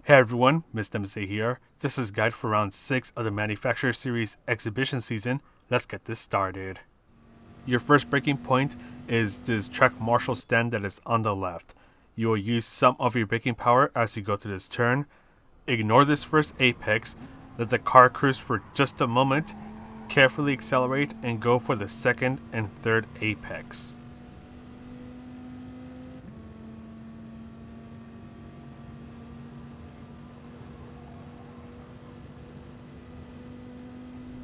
Hey everyone, Mr. MSA here. This is guide for round 6 of the Manufacturer Series exhibition season. Let's get this started. Your first braking point is this track marshal stand that is on the left. You will use some of your braking power as you go through this turn. Ignore this first apex, let the car cruise for just a moment, carefully accelerate and go for the second and third apex.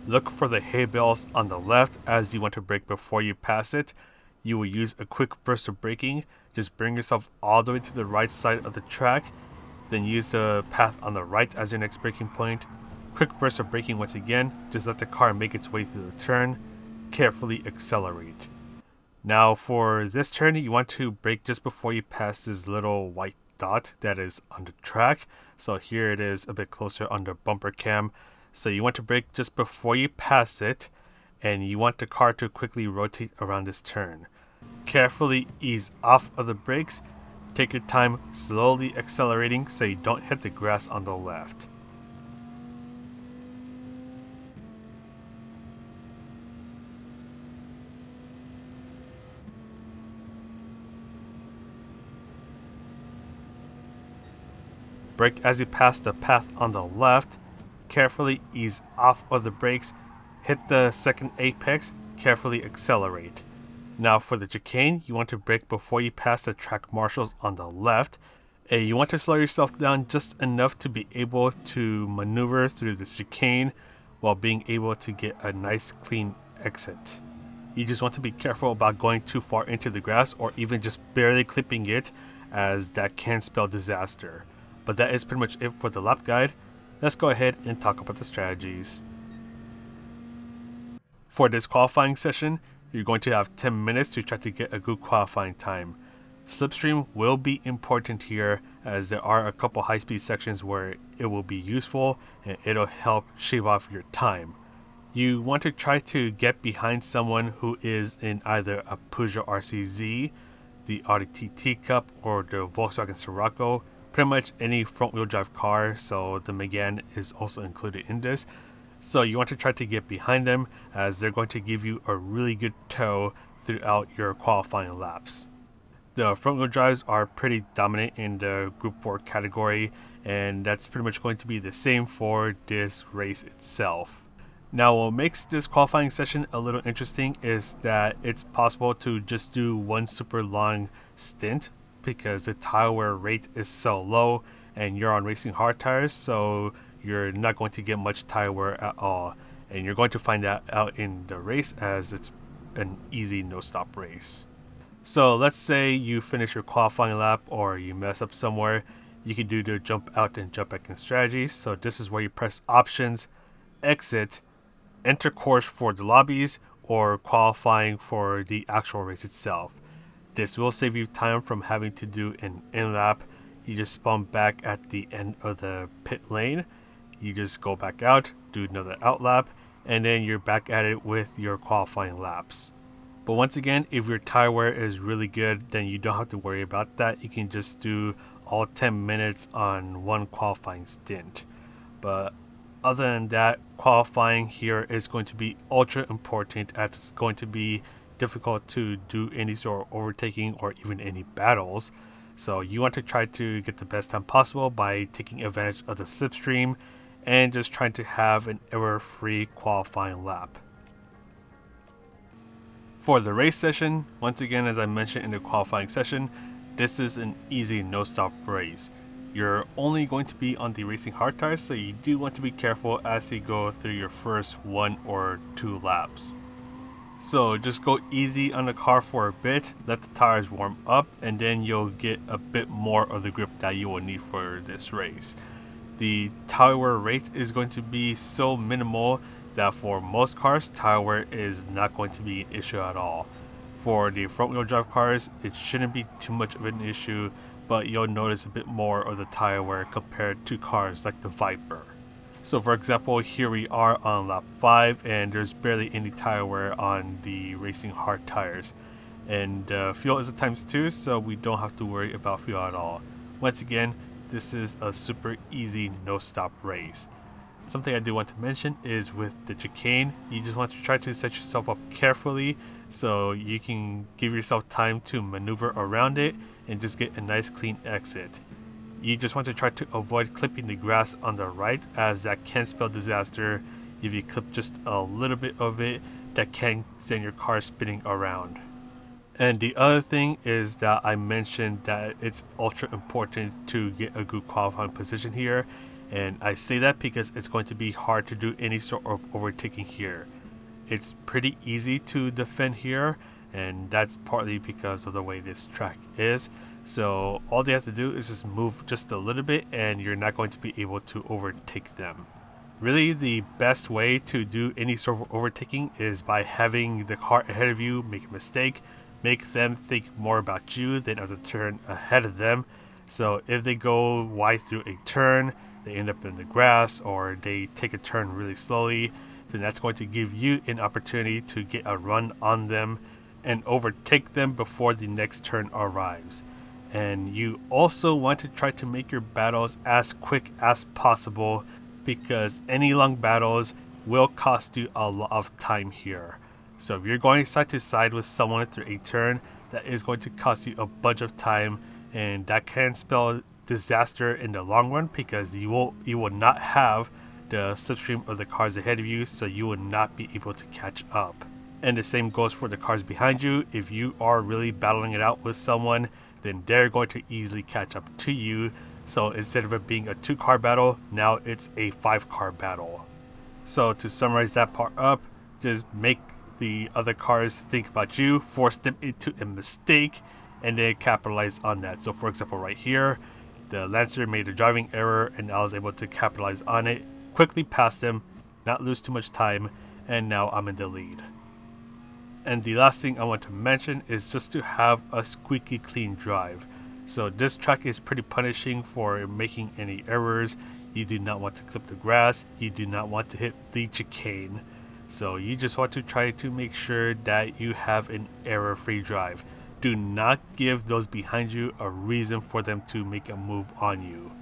Look for the hay bales on the left as you want to brake before you pass it. You will use a quick burst of braking. Just bring yourself all the way to the right side of the track. Then use the path on the right as your next braking point. Quick burst of braking once again. Just let the car make its way through the turn. Carefully accelerate. Now for this turn, you want to brake just before you pass this little white dot that is on the track. So here it is a bit closer on the bumper cam. So you want to brake just before you pass it, and you want the car to quickly rotate around this turn. Carefully ease off of the brakes. Take your time slowly accelerating so you don't hit the grass on the left. Brake as you pass the path on the left. Carefully ease off of the brakes, hit the second apex, carefully accelerate. Now for the chicane, you want to brake before you pass the track marshals on the left. You want to slow yourself down just enough to be able to maneuver through the chicane while being able to get a nice clean exit. You just want to be careful about going too far into the grass or even just barely clipping it, as that can spell disaster. But that is pretty much it for the lap guide. Let's go ahead and talk about the strategies. For this qualifying session, you're going to have 10 minutes to try to get a good qualifying time. Slipstream will be important here, as there are a couple high-speed sections where it will be useful and it'll help shave off your time. You want to try to get behind someone who is in either a Peugeot RCZ, the Audi TT Cup, or the Volkswagen Scirocco. Pretty much any front-wheel drive car, so the Megane is also included in this. So you want to try to get behind them, as they're going to give you a really good tow throughout your qualifying laps. The front-wheel drives are pretty dominant in the Group 4 category, and that's pretty much going to be the same for this race itself. Now, what makes this qualifying session a little interesting is that it's possible to just do one super long stint, because the tire wear rate is so low and you're on racing hard tires, so you're not going to get much tire wear at all. And you're going to find that out in the race, as it's an easy no-stop race. So let's say you finish your qualifying lap or you mess up somewhere. You can do the jump out and jump back in strategy. So this is where you press options, exit, enter course for the lobbies, or qualifying for the actual race itself. This will save you time from having to do an in-lap. You just spawn back at the end of the pit lane. You just go back out, do another out lap, and then you're back at it with your qualifying laps. But once again, if your tire wear is really good, then you don't have to worry about that. You can just do all 10 minutes on one qualifying stint. But other than that, qualifying here is going to be ultra important, as it's going to be difficult to do any sort of overtaking or even any battles. So you want to try to get the best time possible by taking advantage of the slipstream and just trying to have an error-free qualifying lap. For the race session, once again, as I mentioned in the qualifying session, this is an easy no-stop race. You're only going to be on the racing hard tires, so you do want to be careful as you go through your first 1 or 2 laps. So just go easy on the car for a bit, let the tires warm up, and then you'll get a bit more of the grip that you will need for this race. The tire wear rate is going to be so minimal that for most cars, tire wear is not going to be an issue at all. For the front wheel drive cars, it shouldn't be too much of an issue, but you'll notice a bit more of the tire wear compared to cars like the Viper. So for example, here we are on lap 5 and there's barely any tire wear on the racing hard tires. And fuel is a ×2, so we don't have to worry about fuel at all. Once again, this is a super easy no stop race. Something I do want to mention is with the chicane, you just want to try to set yourself up carefully so you can give yourself time to maneuver around it and just get a nice clean exit. You just want to try to avoid clipping the grass on the right, as that can spell disaster. If you clip just a little bit of it, that can send your car spinning around. And the other thing is that I mentioned that it's ultra important to get a good qualifying position here. And I say that because it's going to be hard to do any sort of overtaking here. It's pretty easy to defend here, and that's partly because of the way this track is. So all they have to do is just move just a little bit and you're not going to be able to overtake them. Really, the best way to do any sort of overtaking is by having the car ahead of you make a mistake, make them think more about you than of the turn ahead of them. So if they go wide through a turn, they end up in the grass, or they take a turn really slowly, then that's going to give you an opportunity to get a run on them and overtake them before the next turn arrives. And you also want to try to make your battles as quick as possible, because any long battles will cost you a lot of time here. So if you're going side to side with someone through a turn, that is going to cost you a bunch of time, and that can spell disaster in the long run, because you will not have the slipstream of the cars ahead of you, so you will not be able to catch up. And the same goes for the cars behind you. If you are really battling it out with someone, then they're going to easily catch up to you. So instead of it being a 2-car battle, now it's a 5-car battle. So to summarize that part up, just make the other cars think about you, force them into a mistake, and then capitalize on that. So for example, right here, the Lancer made a driving error and I was able to capitalize on it, quickly pass them, not lose too much time, and now I'm in the lead. And the last thing I want to mention is just to have a squeaky clean drive. So this track is pretty punishing for making any errors. You do not want to clip the grass, you do not want to hit the chicane. So you just want to try to make sure that you have an error-free drive. Do not give those behind you a reason for them to make a move on you.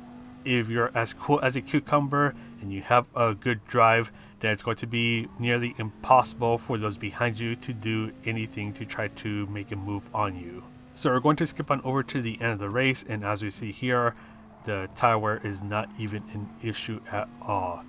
If you're as cool as a cucumber and you have a good drive, then it's going to be nearly impossible for those behind you to do anything to try to make a move on you. So we're going to skip on over to the end of the race, and as we see here, the tire wear is not even an issue at all.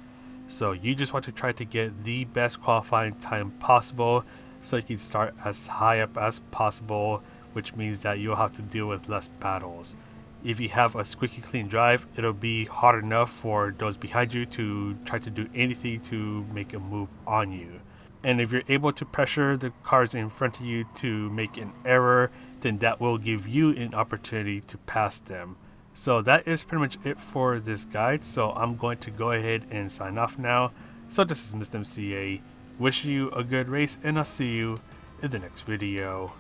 So you just want to try to get the best qualifying time possible so you can start as high up as possible, which means that you'll have to deal with less battles. If you have a squeaky clean drive, it'll be hard enough for those behind you to try to do anything to make a move on you. And if you're able to pressure the cars in front of you to make an error, then that will give you an opportunity to pass them. So that is pretty much it for this guide. So I'm going to go ahead and sign off now. So this is Mr. MCA, wishing you a good race, and I'll see you in the next video.